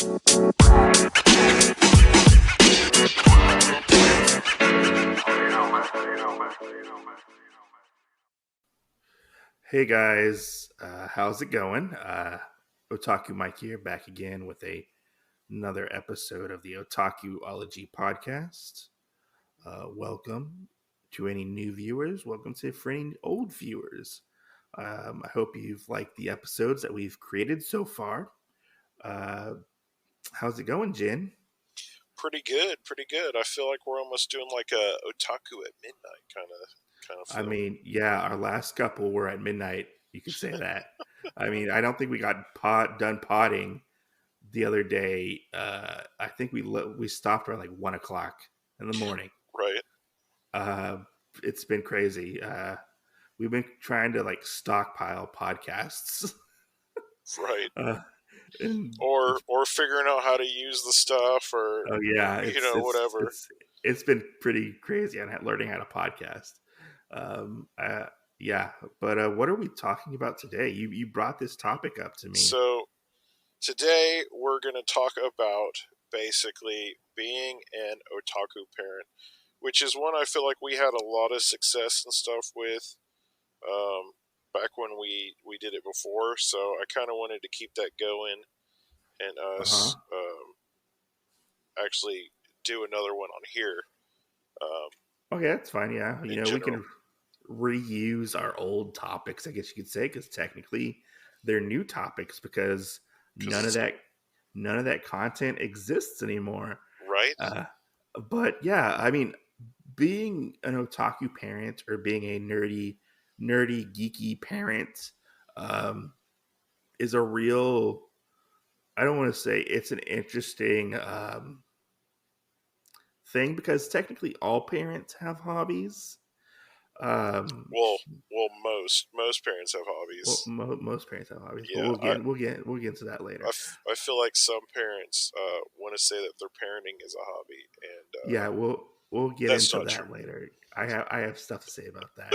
Hey guys, how's it going? Otaku Mike here, back again with another episode of the Otakuology Podcast. Welcome to any new viewers. Welcome to for any old viewers. I hope you've liked the episodes that we've created so far. How's it going, Jen? Pretty good. I feel like we're almost doing like a Otaku at midnight kind of I feel. mean, yeah, our last couple were at midnight. You could say that. I mean, I don't think we got done potting the other day. I think we stopped around like 1 o'clock in the morning. Right. It's been crazy. We've been trying to like stockpile podcasts, Right. and Or figuring out how to use the stuff or oh yeah, whatever. it's been pretty crazy on learning how to podcast. Yeah, but what are we talking about today? You brought this topic up to me. So today we're going to talk about basically being an otaku parent, which is one I feel like we had a lot of success and stuff with back when we did it before. So I kind of wanted to keep that going and us actually do another one on here. Okay, that's fine. Yeah, we general. can reuse our old topics, I guess you could say, because technically they're new topics because none of that content exists anymore. Right. But yeah, I mean, being an otaku parent or being a nerdy, geeky parent is a real. I don't want to say it's an interesting thing because technically all parents have hobbies. Well, most parents have hobbies. Well, most parents have hobbies, but Yeah, we'll get into that later. I feel like some parents want to say that their parenting is a hobby, and Yeah, we'll get into that true. later. I have stuff to say about that.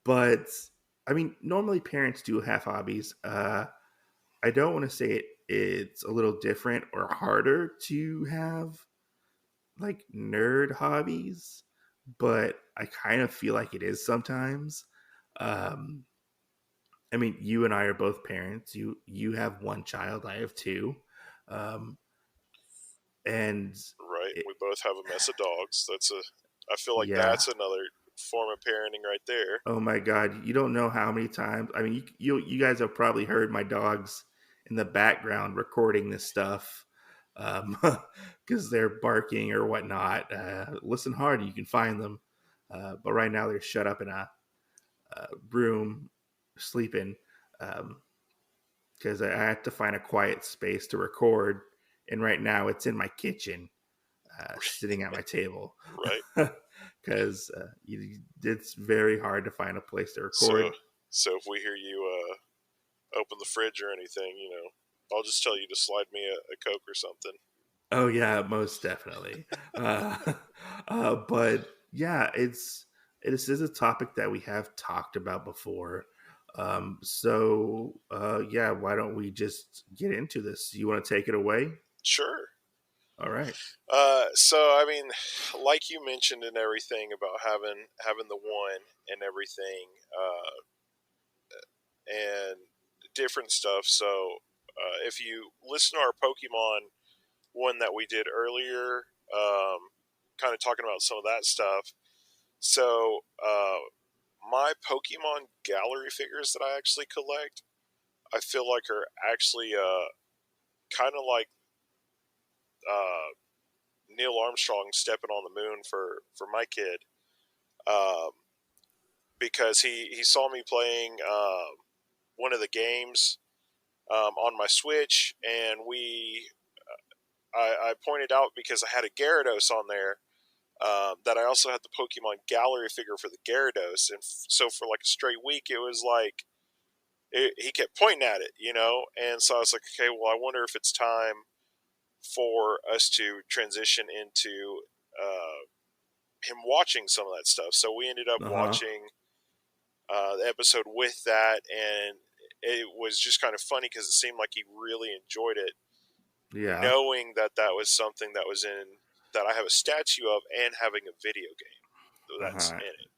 But I mean, normally parents do have hobbies. I don't want to say it's a little different or harder to have like nerd hobbies, but I kind of feel like it is sometimes. Um, I mean, you and I are both parents. You have one child. I have two. Um, and right, it, we both have a mess of dogs. I feel like yeah. that's another form of parenting right there. Oh my God, you don't know how many times. I mean, you guys have probably heard my dogs in the background recording this stuff because they're barking or whatnot. Listen hard, you can find them. But right now they're shut up in a room sleeping because I had to find a quiet space to record. And right now it's in my kitchen, sitting at my table. Right. Because it's very hard to find a place to record. So if we hear you open the fridge or anything, I'll just tell you to slide me a Coke or something. Oh yeah, most definitely. But yeah, it is a topic that we have talked about before. Yeah, why don't we just get into this? You want to take it away? Sure. All right. So I mean, like you mentioned and everything about having the one and everything, and different stuff. So if you listen to our Pokemon one that we did earlier, kind of talking about some of that stuff. So my Pokemon gallery figures that I actually collect, I feel like are actually kind of like Neil Armstrong stepping on the moon for my kid, um, because he saw me playing one of the games on my Switch, and I pointed out because I had a Gyarados on there, that I also had the Pokemon gallery figure for the Gyarados, and so for like a straight week, it was like he kept pointing at it, and so I was like, okay, well, I wonder if it's time for us to transition into him watching some of that stuff. So we ended up watching the episode with that, and it was just kind of funny because it seemed like he really enjoyed it, Yeah. knowing that that was something that was in that I have a statue of and having a video game that's Uh-huh. in it.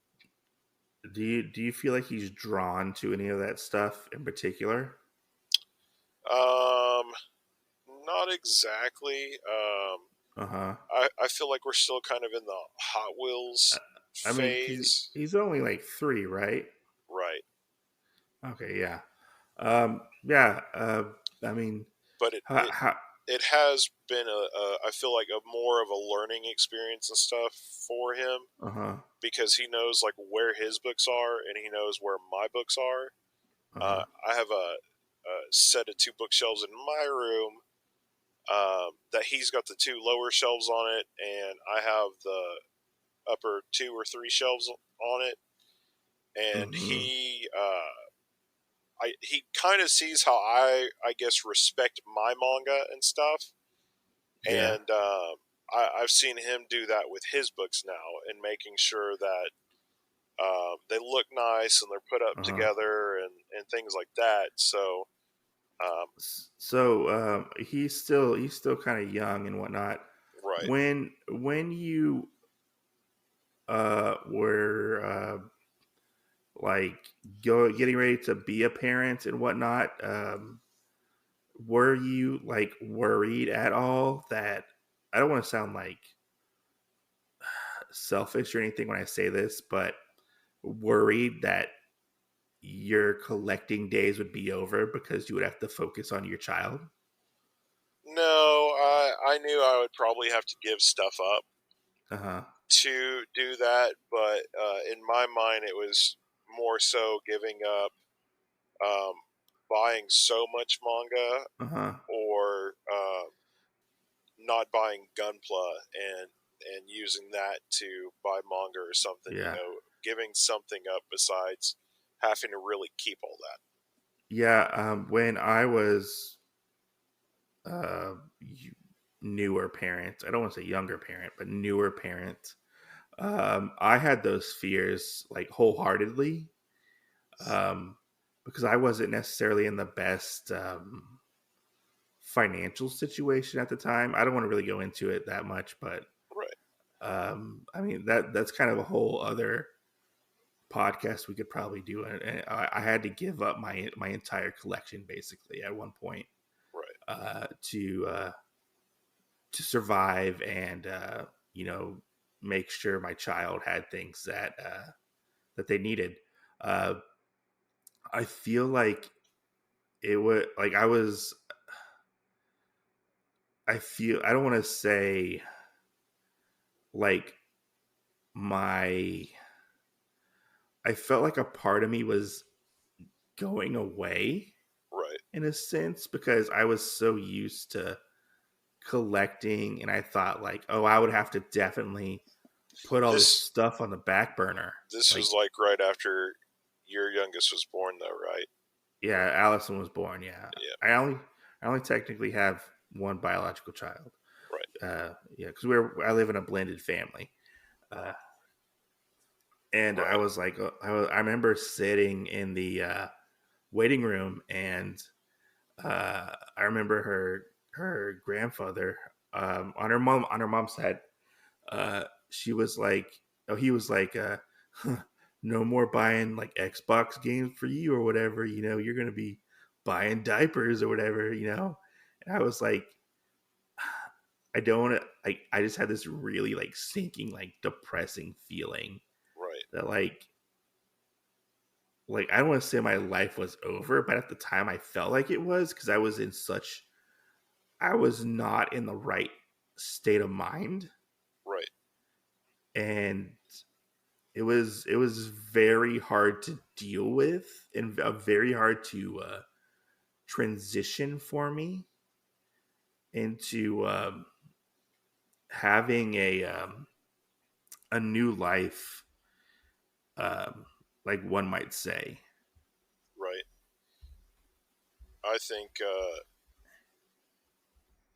Do you feel like he's drawn to any of that stuff in particular? Um, Not exactly. Uh-huh. I feel like we're still kind of in the Hot Uh, Wheels I mean, 'cause phase. he's only like 3, right? Right. Okay, yeah. Yeah, I mean, But how, how it has been I feel like a more of a learning experience and stuff for him uh-huh. because he knows like where his books are and he knows where my books are. Uh-huh. I have a set of two bookshelves in my room that he's got the two lower shelves on it, and I have the upper two or three shelves on it. And Mhm. he kind of sees how I guess respect my manga and stuff, Yeah. and I've seen him do that with his books now, and making sure that they look nice and they're put up Uh-huh. together and things like that. So um, So, he's still kind of young and whatnot. right, When you were like getting ready to be a parent and whatnot, were you like worried at all that I don't want to sound like selfish or anything when I say this, but worried that your collecting days would be over because you would have to focus on your child? no, I knew I would probably have to give stuff up Uh-huh. to do that, but in my mind, it was more so giving up um, buying so much manga Uh-huh. or not buying Gunpla and using that to buy manga or something. You Yeah. know, giving something up besides having to really keep all that. Yeah, when I was uh newer parent, I don't want to say younger parent, but newer parent, I had those fears like wholeheartedly, um because I wasn't necessarily in the best financial situation at the time. I don't want to really go into it that much, but Right. I mean that's kind of a whole other podcast we could probably do. And I had to give up my entire collection basically at one point, Right. uh, to uh, to survive and you know make sure my child had things that they needed. Uh, I feel like it would like I feel I don't want to say like my I felt like a part of me was going away Right. in a sense because I was so used to collecting and I thought like, oh, I would have to definitely put all this This stuff on the back burner. this Like, was like right after your youngest was born, though, right? yeah, Allison was born. Yeah, Yeah. I only technically have one biological child. Right. Yeah, because I live in a blended family, uh, and I Right. was like, I remember sitting in the waiting room, and I remember her grandfather on her mom's side. She was like, oh, he was like, huh, no more buying like Xbox games for you or whatever. You know, you're gonna be buying diapers or whatever. You know, and I was like, I don't want to. Like, I just had this really like sinking, like depressing feeling Right. that like I don't want to say my life was over, but at the time I felt like it was because I was not in the right state of mind, Right. and it was very hard to deal with and very hard to transition for me into having a new life, um, like one might say. Right. I think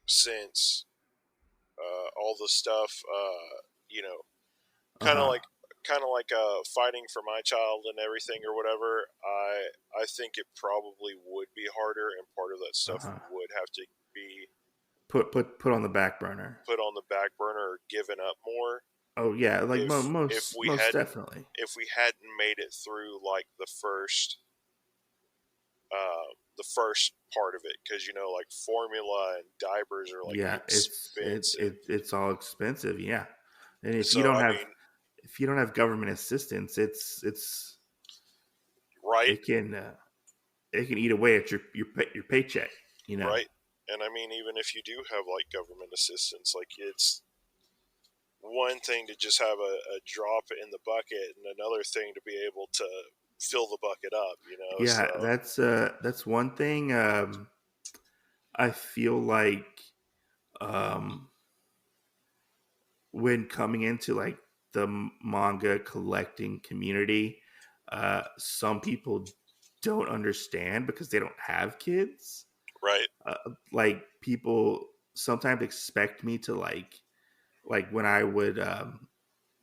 since all the stuff, you know, kind of Uh-huh. like kind of like fighting for my child and everything or whatever, I think it probably would be harder, and part of that stuff Uh-huh. would have to be Put on the back burner. put on the back burner or given up more. Oh yeah, like If we most hadn't definitely. if we hadn't made it through like the first part of it, because like formula and diapers are like Yeah, expensive. it's all expensive. Yeah, and So I mean, if you don't have government assistance, right, it can eat away at your paycheck. You know. right, and I mean, even if you do have like government assistance, like it's one thing to just have a drop in the bucket, and another thing to be able to fill the bucket up. So Yeah, that's one thing. I feel like um, when coming into like the manga collecting community, some people don't understand because they don't have kids. right, Uh, like people sometimes expect me to like when I would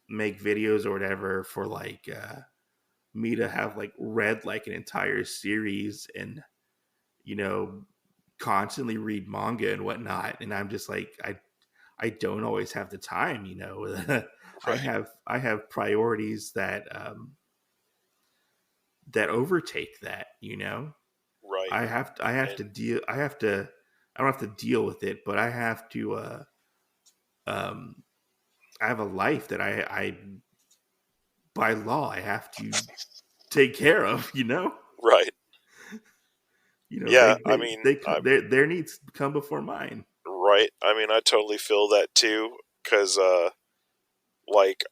make videos or whatever for like me to have like read like an entire series and you know constantly read manga and whatnot, and I'm just like I don't always have the time, you know. right, I have priorities that overtake that, you know. right, I have and to deal I don't have to deal with it, but I have to um I have a life that I by law I have to take care of, you know. right. You know, Yeah, I mean, they their needs come before mine. right. I mean, I totally feel that too, because like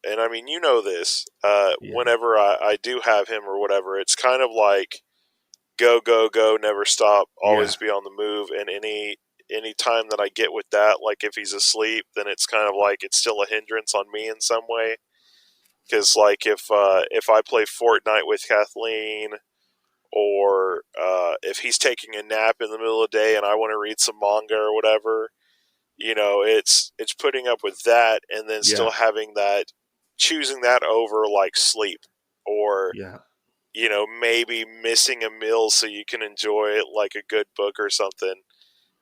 and I mean, this. Yeah. Whenever I do have him or whatever, it's kind of like go, go, go, never stop, Yeah. always be on the move. And any time that I get with that, like if he's asleep, then it's kind of like it's still a hindrance on me in some way. Because like if I play Fortnite with Kathleen, or if he's taking a nap in the middle of the day and I want to read some manga or whatever, it's putting up with that, and then still Yeah. having that, choosing that over like sleep, or Yeah. maybe missing a meal so you can enjoy like a good book or something,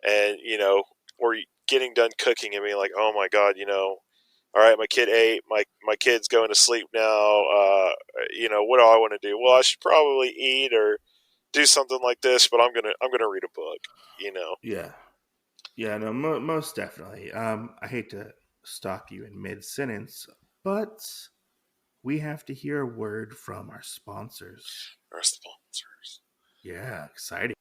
and or getting done cooking and being like, oh my god, all right, my kid ate, my kid's going to sleep now. What do I want to do? Well, I should probably eat or do something like this, but I'm gonna read a book. Yeah. Yeah, no, most definitely. I hate to stop you in mid sentence, but we have to hear a word from our sponsors. Our sponsors. Yeah, exciting.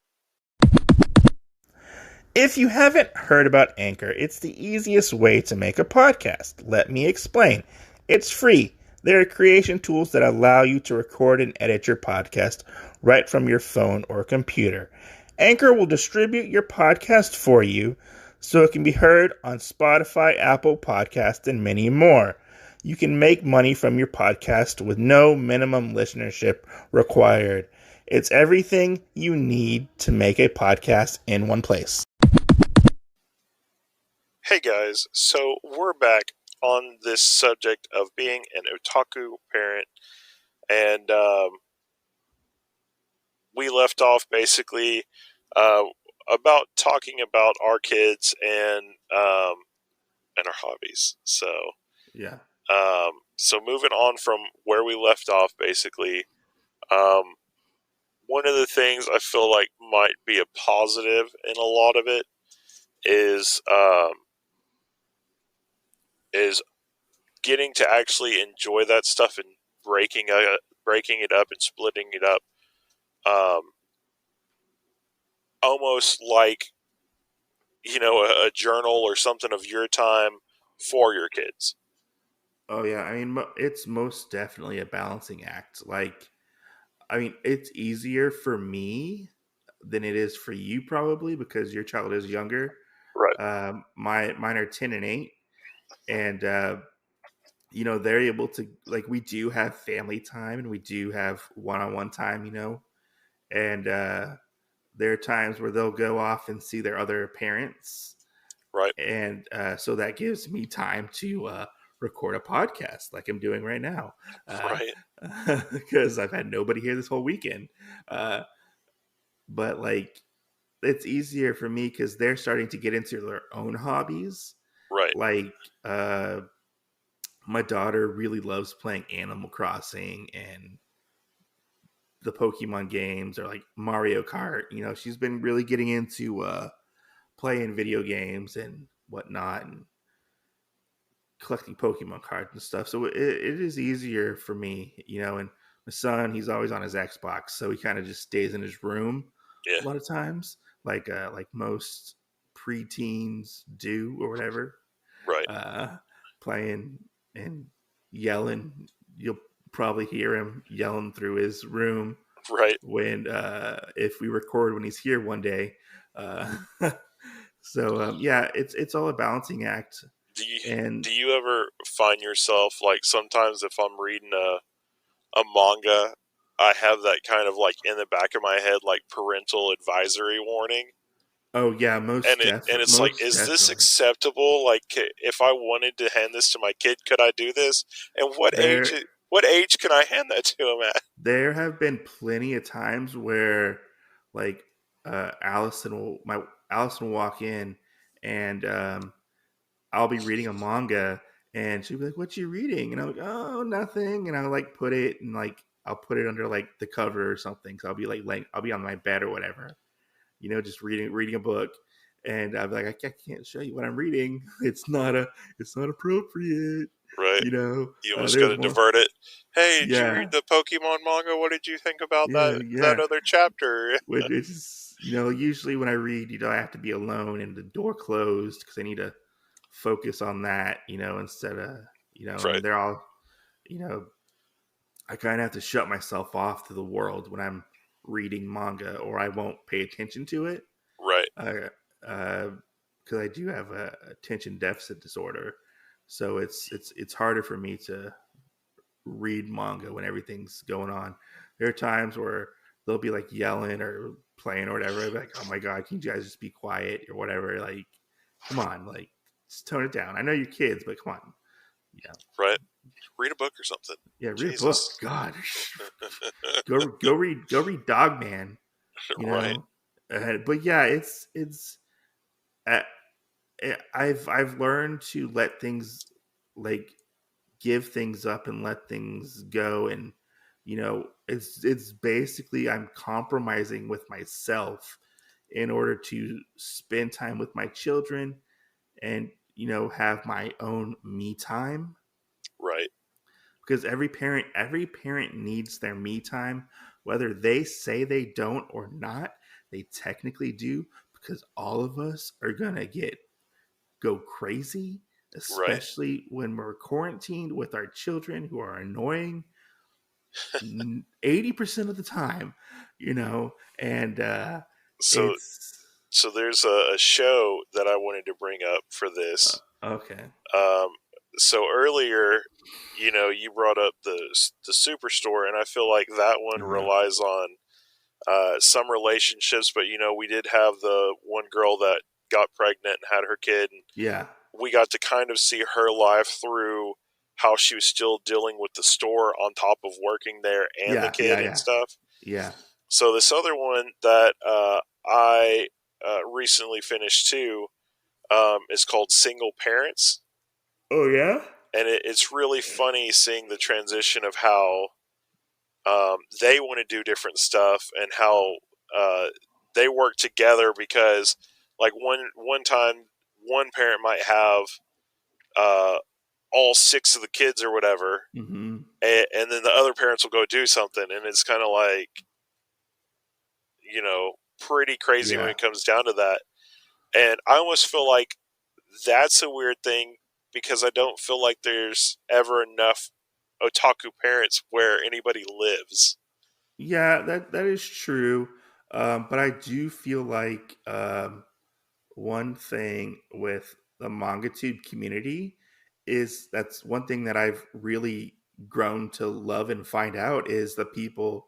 If you haven't heard about Anchor, it's the easiest way to make a podcast. Let me explain. It's free. There are creation tools that allow you to record and edit your podcast right from your phone or computer. Anchor will distribute your podcast for you so it can be heard on Spotify, Apple Podcasts, and many more. You can make money from your podcast with no minimum listenership required. It's everything you need to make a podcast in one place. Hey guys, so we're back on this subject of being an otaku parent, and we left off basically uh, about talking about our kids and our hobbies. Yeah. So moving on from where we left off, basically, um, one of the things I feel like might be a positive in a lot of it is getting to actually enjoy that stuff and breaking it up and splitting it up, um, almost like a journal or something of your time for your kids. Oh yeah, I mean it's most definitely a balancing act. Like I mean it's easier for me than it is for you probably because your child is younger. Right. Mine are 10 and 8 and you know they're able to like we do have family time and we do have one-on-one time, you know. And there are times where they'll go off and see their other parents Right. and so that gives me time to record a podcast like I'm doing right now, Right. because I've had nobody here this whole weekend. But like, it's easier for me because they're starting to get into their own hobbies. Right. Like, my daughter really loves playing Animal Crossing and the Pokemon games, or like Mario Kart. She's been really getting into playing video games and whatnot, and collecting Pokemon cards and stuff. So it is easier for me, and my son, he's always on his Xbox, so he kind of just stays in his room Yeah. a lot of times, like most preteens do or whatever, Right. uh, playing and yelling. You'll probably hear him yelling through his room Right. when if we record when he's here one day. Uh, so yeah, it's all a balancing act. Do you And do you ever find yourself like sometimes if I'm reading a manga, I have that kind of like in the back of my head like parental advisory warning, oh yeah, and it's like, most is this definitely. acceptable? Like, if I wanted to hand this to my kid, could I do this? And There what age can I hand that to him at? there have been plenty of times where, like, Allison will walk in, and I'll be reading a manga, and she'll be like, "What you reading?" And I'm like, "Oh, nothing." And I'll like put it, and like I'll put it under like the cover or something. So I'll be like I'll be on my bed or whatever, just reading a book, and I'll be like, I can't show you what I'm reading. It's not appropriate. Right. You almost got There's to one, divert it. Hey, did you read yeah, the Pokemon manga? What did you think about yeah, that yeah. other chapter? Which is, usually when I read, I have to be alone and the door closed because I need to focus on that, instead of, Right. and they're all, you know, I kind of have to shut myself off to the world when I'm reading manga, or I won't pay attention to it. Right. Because I do have a attention deficit disorder, so it's harder for me to read manga when everything's going on. There are times where they'll be like yelling or playing or whatever. I'll be like, oh my god, can you guys just be quiet or whatever? Like, come on, like, just tone it down. I know you're kids, but come on, yeah, Right. Read a book or something. yeah, read a book. Jesus. God, go read Dog Man. You Right. know, but yeah, it's. Uh, I've learned to let things, like, give things up and let things go, and it's basically I'm compromising with myself in order to spend time with my children, and have my own me time, Right. because every parent needs their me time, whether they say they don't or not. They technically do, because all of us are gonna go crazy, Right. especially when we're quarantined with our children who are annoying 80% of the time, and So it's so there's a show that I wanted to bring up for this. okay. Um, so earlier, you brought up the superstore, and I feel like that one Uh-huh. relies on some relationships. But we did have the one girl that got pregnant and had her kid, and Yeah. we got to kind of see her life through how she was still dealing with the store on top of working there and the Yeah. kid Yeah. and Yeah. stuff. Yeah. So this other one that I recently finished too is called Single Parents, Oh yeah. and it's really funny seeing the transition of how they want to do different stuff and how uh, they work together because, like one time, one parent might have uh, all six of the kids or whatever, Mm-hmm. and then the other parents will go do something, and it's kind of like pretty crazy when Yeah. it comes down to that. And I almost feel like that's a weird thing because I don't feel like there's ever enough otaku parents where anybody lives. Yeah. That is true. But I do feel like one thing with the MangaTube community is that's one thing that I've really grown to love and find out is the people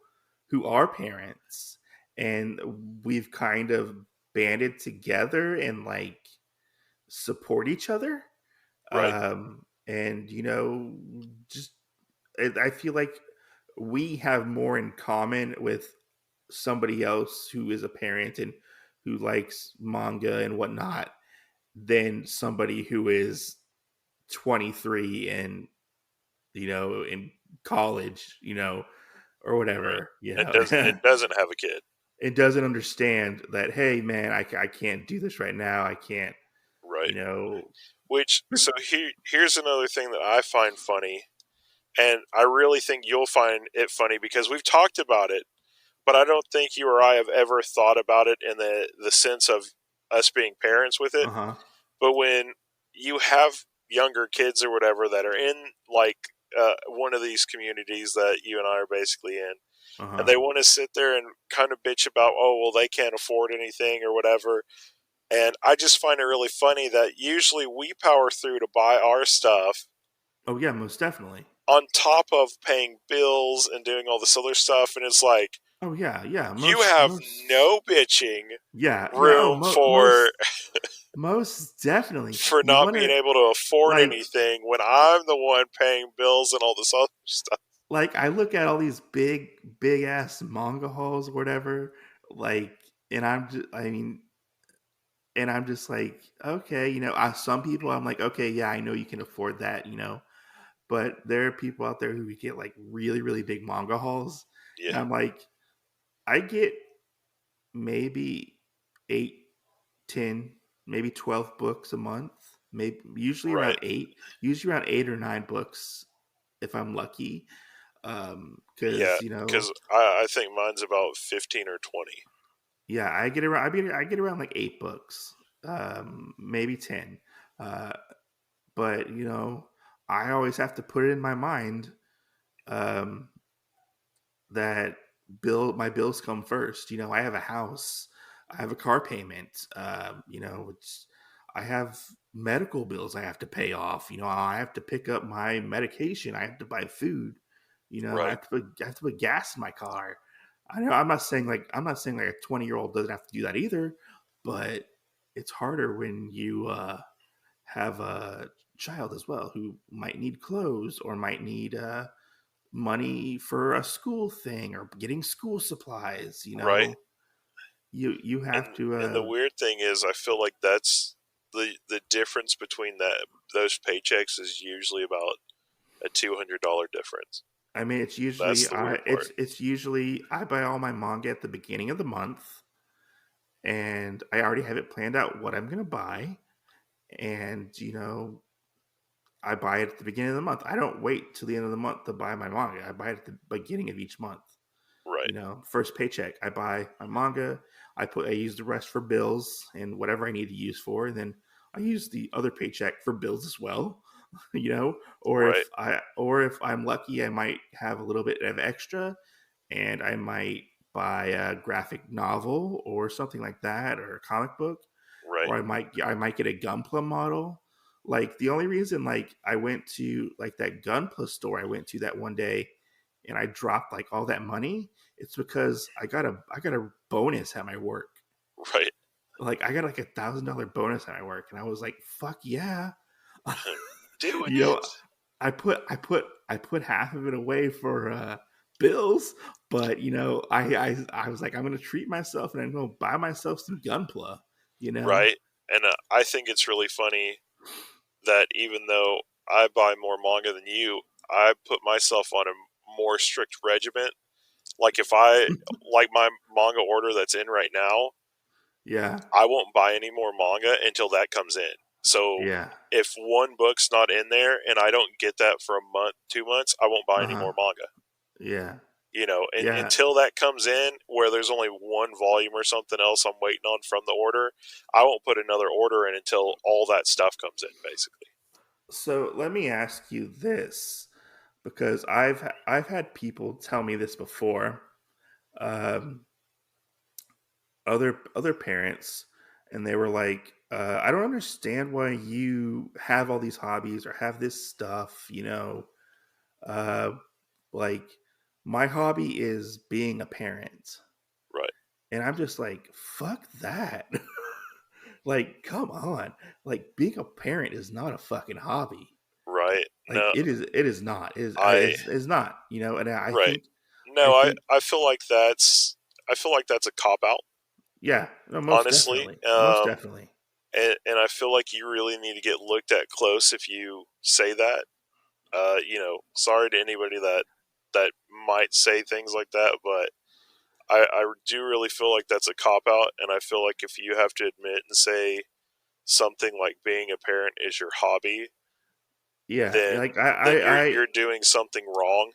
who are parents, and we've kind of banded together and like support each other. Right. And, just I feel like we have more in common with somebody else who is a parent and who likes manga and whatnot than somebody who is 23 and, in college, or Right. whatever, And doesn't have a kid. it doesn't understand that, hey, man, I can't do this right now. I can't, Right. you know. Which, so here's another thing that I find funny, and I really think you'll find it funny because we've talked about it, but I don't think you or I have ever thought about it in the sense of us being parents with it. Uh-huh. But when you have younger kids or whatever that are in like one of these communities that you and I are basically in, and Uh-huh. they want to sit there and kind of bitch about, oh, well, they can't afford anything or whatever. And I just find it really funny that usually we power through to buy our stuff Oh yeah, most definitely. on top of paying bills and doing all this other stuff. And it's like, Oh yeah, yeah. you Most have most no bitching yeah, yeah. Oh, room for most definitely. for You not want being to able to afford like anything when I'm the one paying bills and all this other stuff. I look at all these big ass manga halls or whatever, like, and I'm just like, okay, some people I'm like, okay, yeah, I know you can afford that, but there are people out there who get like really, really big manga halls, and Yeah, I'm like, I get maybe 8, 10, maybe 12 books a month, maybe right. usually around 8 or 9 books if I'm lucky. Yeah, Because because I think mine's about 15 or 20. yeah, I get around like 8 books, maybe 10. Uh, but I always have to put it in my mind, um, that my bills come first. I have a house, I have a car payment. I have medical bills I have to pay off. I have to pick up my medication. I have to buy food. I Right, have to put gas in my car. I know I'm not saying like a 20-year-old doesn't have to do that either, but it's harder when you have a child as well who might need clothes or might need money for a school thing or getting school supplies. right. You have to And the weird thing is, I feel like that's the difference between those paychecks is usually about a $200 difference. I mean, it's usually That's the weird part. it's usually I buy all my manga at the beginning of the month, and I already have it planned out what I'm going to buy, and I buy it at the beginning of the month. I don't wait till the end of the month to buy my manga. I buy it at the beginning of each month. Right, First paycheck, I buy my manga. I use the rest for bills and whatever I need to use for, and then I use the other paycheck for bills as well. right, Or if I'm lucky, I might have a little bit of extra, and I might buy a graphic novel or something like that, or a comic book, right, or I might get a Gunpla model. Like the only reason like I went to like that Gunpla store I went to that one day and I dropped like all that money, it's because I got a bonus at my work. right. Like I got like $1,000 bonus at my work, and I was like, "Fuck yeah!" Doing you know, it. I put half of it away for bills, but I was like, I'm gonna treat myself and I'm gonna buy myself some Gunpla. You know? Right. And I think it's really funny that even though I buy more manga than you, I put myself on a more strict regiment. Like if I like my manga order that's in right now, Yeah, I won't buy any more manga until that comes in. So yeah, if one book's not in there and I don't get that for a month, 2 months, I won't buy uh any huh, more manga. yeah, And yeah. until that comes in, where there's only one volume or something else I'm waiting on from the order, I won't put another order in until all that stuff comes in, basically. So let me ask you this, because I've had people tell me this before, um, other parents, and they were like, I don't understand why you have all these hobbies or have this stuff. Uh, like my hobby is being a parent, Right, and I'm just like, fuck that. Like, come on. Like being a parent is not a fucking hobby. Right. Like No, it is not. I It's not, you know, and right. I No, think I feel like that's a cop out, yeah, no, most honestly. definitely. Most definitely. And I feel like you really need to get looked at close if you say that. Sorry to anybody that might say things like that, but I do really feel like that's a cop out, and I feel like if you have to admit and say something like being a parent is your hobby, Yeah, then like you're doing something wrong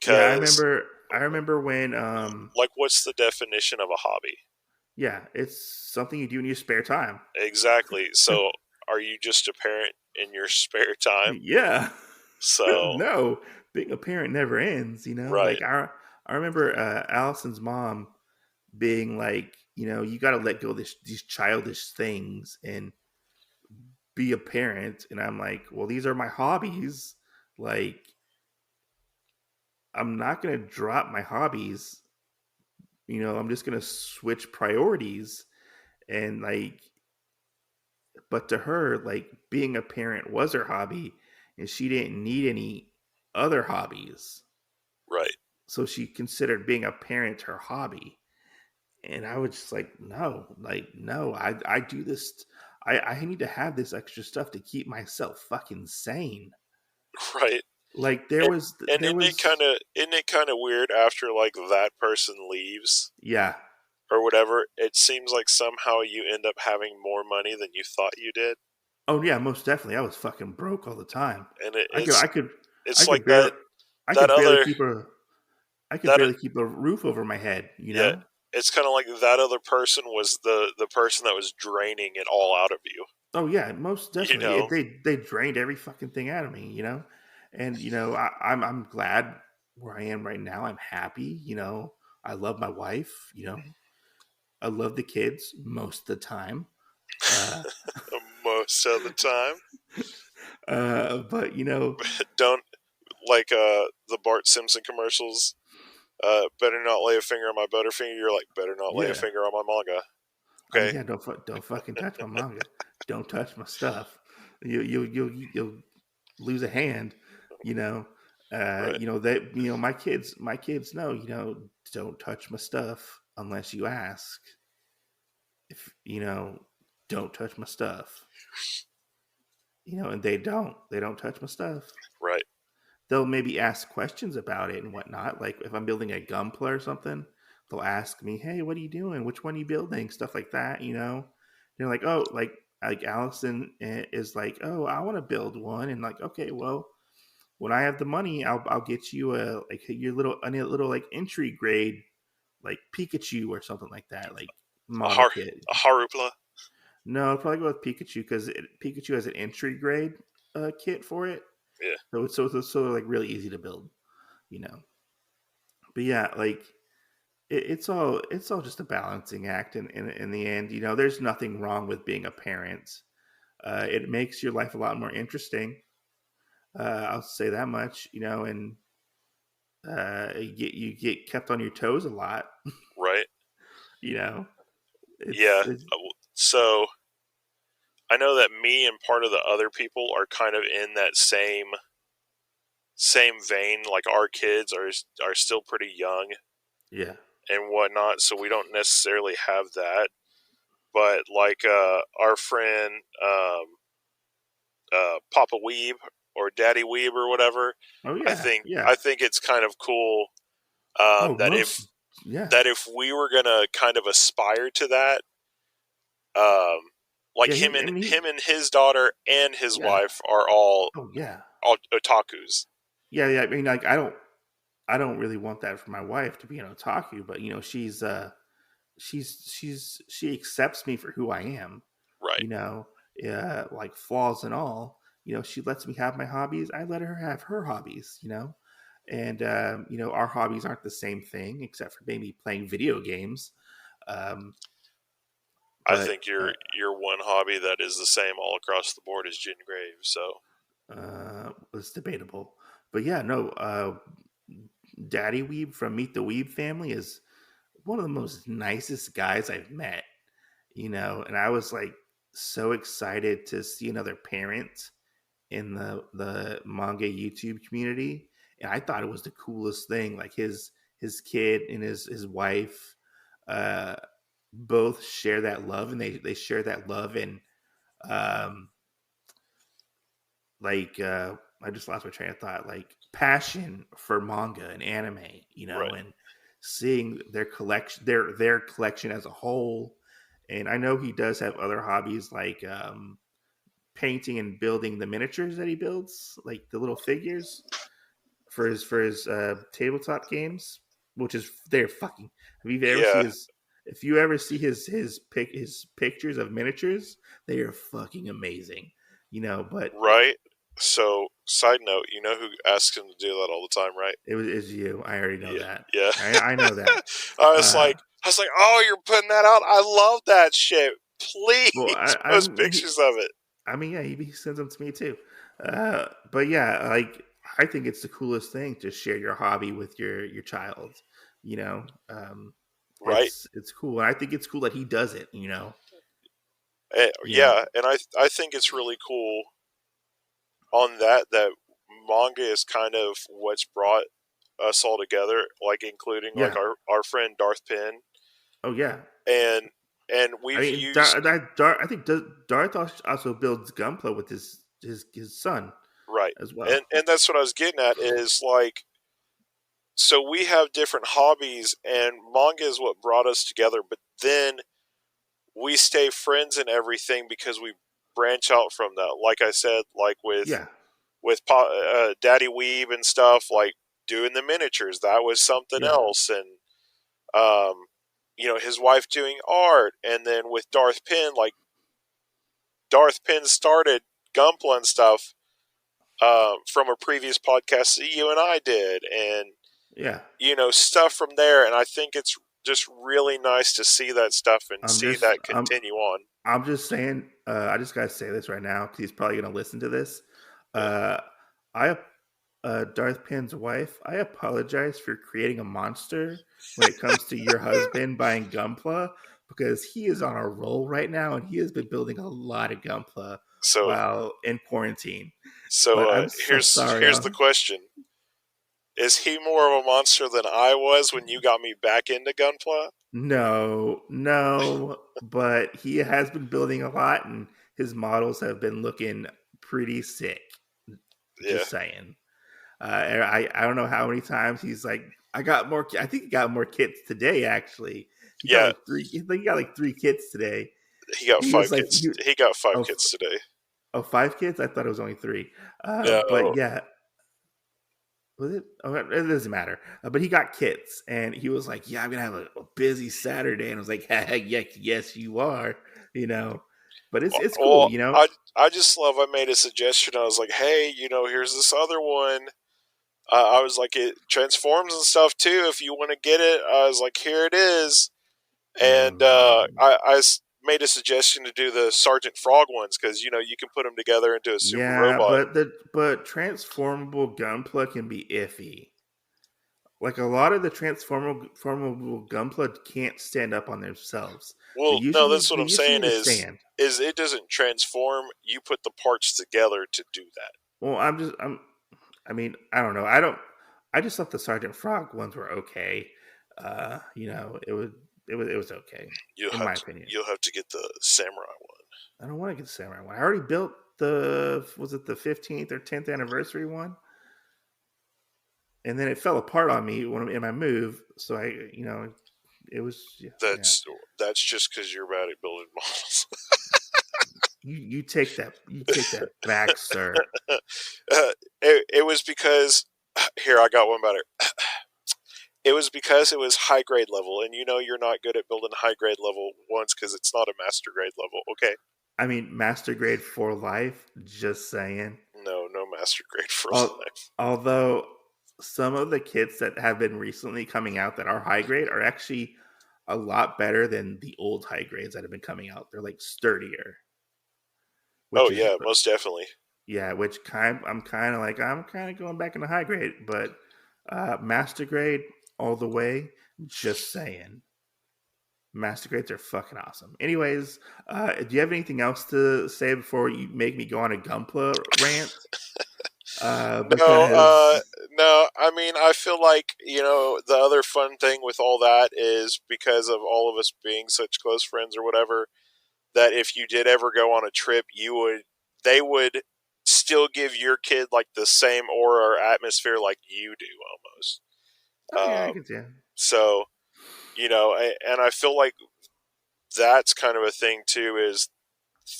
yeah, because I remember when like what's the definition of a hobby? yeah, it's something you do in your spare time. Exactly. So are you just a parent in your spare time? Yeah. So No, being a parent never ends, you know? right, Like I remember Allison's mom being like, you know, you got to let go of these childish things and be a parent. And I'm like, well, these are my hobbies. Like, I'm not going to drop my hobbies. You know, I'm just going to switch priorities. And like, but to her, like, being a parent was her hobby and she didn't need any other hobbies. right. So she considered being a parent her hobby. And I was just like, no, I do this. I need to have this extra stuff to keep myself fucking sane. Right. Like And there was, isn't it kind of weird after like that person leaves yeah. or whatever? It seems like somehow you end up having more money than you thought you did, Oh yeah, most definitely. I was fucking broke all the time. and I could, I could, I it's could like barely, I that could barely other keep a, I could that barely keep a roof over my head. You yeah. know? It's kind of like that other person was the person that was draining it all out of you. Oh yeah, most You definitely. know, They drained every fucking thing out of me. You know? And you know, I'm glad where I am right now. I'm happy. You know, I love my wife. You know, I love the kids most of the time. Uh, most of the time. but you know, Don't like the Bart Simpson commercials. Better not lay a finger on my butterfinger. You're like, better not lay a yeah. finger on my manga. Oh Okay. yeah, don't fucking touch my manga. Don't touch my stuff. You'll lose a hand. You know. Right. You know that you know my kids know, you know, don't touch my stuff unless you ask. If you know, don't touch my stuff. You know, and they don't touch my stuff. Right. They'll maybe ask questions about it and whatnot. Like if I'm building a gunpla or something, they'll ask me, "Hey, what are you doing? Which one are you building?" Stuff like that. You know, they're like, "Oh, like Allison is like, oh, I want to build one," and like, okay, well, when I have the money, I'll get you a like your little a little like entry grade like Pikachu or something like that, like A, model kit. a Harupla. No, I'll probably go with Pikachu because Pikachu has an entry grade kit for it, Yeah. so it's so like really easy to build, you know. But yeah, like it's all just a balancing act, and in the end, you know, there's nothing wrong with being a parent. It makes your life a lot more interesting. I'll say that much, you know, and you get kept on your toes a lot, Right. you know. Yeah. It's So I know that me and part of the other people are kind of in that same vein. Like our kids are still pretty young yeah. and whatnot, so we don't necessarily have that. But like our friend Papa Weeb or Daddy Weeb or whatever, Oh yeah, yeah. I think it's kind of cool Oh, that most yeah, if we were gonna kind of aspire to that, um, like yeah. He I mean him and his daughter and his yeah. wife are Oh yeah, all otakus, yeah, yeah. I mean, like I don't really want that for my wife to be an otaku, but you know, she accepts me for who I am. right? You know, like flaws and all. You know, she lets me have my hobbies. I let her have her hobbies. You know, and you know, our hobbies aren't the same thing except for maybe playing video games. Um, I but think your one hobby that is the same all across the board is Jin Graves. So it's debatable. But yeah, no. Daddy Weeb from Meet the Weeb family is one of the most nicest guys I've met. You know, and I was like so excited to see another parent in the manga YouTube community, and I thought it was the coolest thing. Like his kid and his wife uh, both share that love, and they share that love and um, like I just lost my train of thought. Like passion for manga and anime, Right. and seeing their collection as a whole. And I know he does have other hobbies like painting and building the miniatures that he builds, like the little figures for his tabletop games, which is they're fucking. Have you ever see Yeah. his? If you ever see his pictures of miniatures, they are fucking amazing. But Right. So, side note, you know who asks him to do that all the time, right? it's you. I already know Yeah. that. Yeah. I know that. I was Uh, like, oh, you're putting that out. I love that shit. Please well, post pictures of it. I mean, yeah, he sends them to me too. But yeah, like I think it's the coolest thing to share your hobby with your child. You know, Right. it's cool, and I think it's cool that he does it. You know, Yeah, and I think it's really cool on that manga is kind of what's brought us all together, like including like yeah. our friend Darth Penn, Oh yeah. and I we've mean, used I think Darth also builds Gunpla with his son right, as well. and that's what I was getting at is like so we have different hobbies and manga is what brought us together, but then we stay friends and everything because we branch out from that. Like I said, like Yeah, Daddy Weeb and stuff, like doing the miniatures, that was something yeah, else, and um, his wife doing art, and then with Darth Penn, like Darth Penn started Gunpla and stuff from a previous podcast that you and I did, and yeah. stuff from there, and I think it's just really nice to see that stuff and I'm see just that continue on. I'm just saying. I just gotta say this right now because he's probably gonna listen to this. Yeah. Uh, I Darth Penn's wife. I apologize for creating a monster when it comes to your husband buying Gunpla because he is on a roll right now and he has been building a lot of Gunpla So while in quarantine. so But I'm so sorry. here's the question: is he more of a monster than I was when you got me back into Gunpla? No, but he has been building a lot, and his models have been looking pretty sick. Yeah, Just saying. And I don't know how many times he's like, I got more. I think he got more kits today. Actually, he got yeah. like three. I think he got like three kits today. He got He was five like, kids. He got five oh, kids today. oh, five kids. I thought it was only three. But No, yeah, was it? Oh, it doesn't matter. But he got kits, and he was like, "Yeah, I'm gonna have a busy Saturday." And I was like, yes, you are." You know, but it's cool. well, I just love. I made a suggestion. I was like, hey, here's this other one. I was like, it transforms and stuff too. If you want to get it, I was like, here it is. And made a suggestion to do the Sergeant Frog ones because you can put them together into a super Yeah, robot. but transformable gunpla can be iffy. Like a lot of the transformable gunpla can't stand up on themselves. Well, no, that's what They I'm usually saying need to stand. is it doesn't transform. You put the parts together to do that. Well, I mean, I don't know. I just thought the Sergeant Frog ones were okay. It was okay You'll in have my to opinion. you'll have to get the samurai one. I don't want to get the samurai one. I already built the 15th or 10th anniversary one, and then it fell apart on me when in my move. So it was yeah. That's just because you're bad at building models. You take that back, sir. It was because here I got one better. It was because it was high grade level, and you're not good at building high grade level ones because it's not a master grade level. Okay, I mean, master grade for life. Just saying. no master grade for Al- life. Although some of the kits that have been recently coming out that are high grade are actually a lot better than the old high grades that have been coming out. They're like sturdier, Oh which is yeah, most definitely. yeah, I'm kind of going back into high grade, but master grade all the way. Just saying. Master grades are fucking awesome. Anyways, do you have anything else to say before you make me go on a Gunpla rant? No, Because no. I mean, I feel like the other fun thing with all that is because of all of us being such close friends or whatever. That if you did ever go on a trip, they would still give your kid like the same aura or atmosphere like you do almost. oh yeah, I can see it. So and I feel like that's kind of a thing too. Is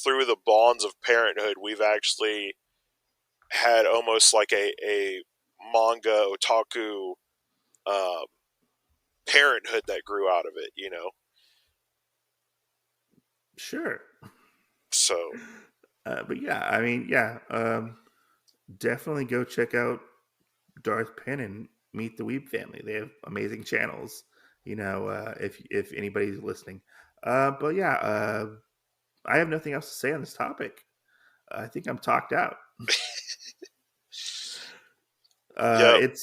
through the bonds of parenthood, we've actually had almost like a manga otaku um, parenthood that grew out of it. Sure. So But yeah, I mean, yeah, definitely go check out Darth Penn and Meet the Weeb family. They have amazing channels. If anybody's listening. But yeah, I have nothing else to say on this topic. I think I'm talked out. yep,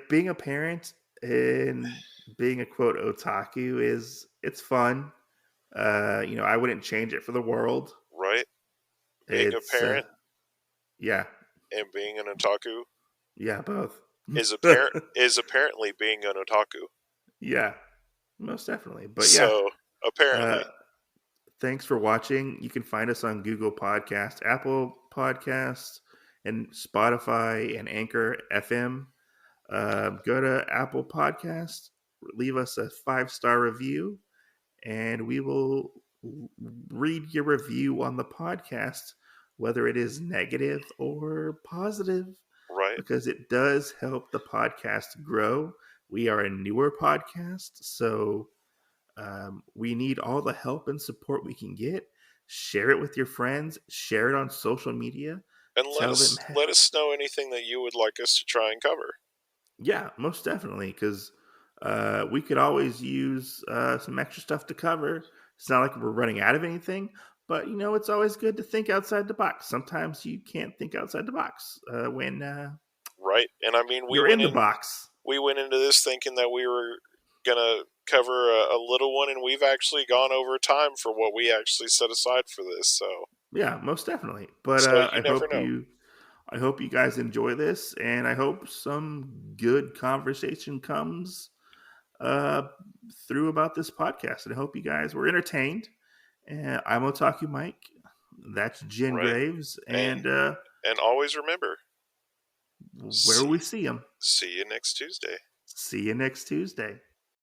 Being a parent and being a quote otaku it's fun. I wouldn't change it for the world. right. Being a It's parent yeah, and being an otaku yeah, both. is apparently being an otaku. Yeah, most definitely. But yeah, So uh, apparently, thanks for watching. You can find us on Google Podcasts, Apple Podcasts, and Spotify and Anchor FM. Go to Apple Podcasts, leave us a 5-star review, and we will read your review on the podcast, whether it is negative or positive, right? because it does help the podcast grow. We are a newer podcast, so we need all the help and support we can get. Share it with your friends, share it on social media, And tell them, let us know anything that you would like us to try and cover. yeah, most definitely, because we could always use some extra stuff to cover. It's not like we're running out of anything, but it's always good to think outside the box. Sometimes you can't think outside the box when Right. And I mean, you're in the box. we went into this thinking that we were gonna cover a little one, and we've actually gone over time for what we actually set aside for this. Yeah, most definitely. But So you never know. I hope you guys enjoy this, and I hope some good conversation comes uh, through about this podcast. And I hope you guys were entertained. And I'm Otaku Mike. That's Jen Right. Graves, And and always remember, where see we see them. see you next Tuesday. See you next Tuesday.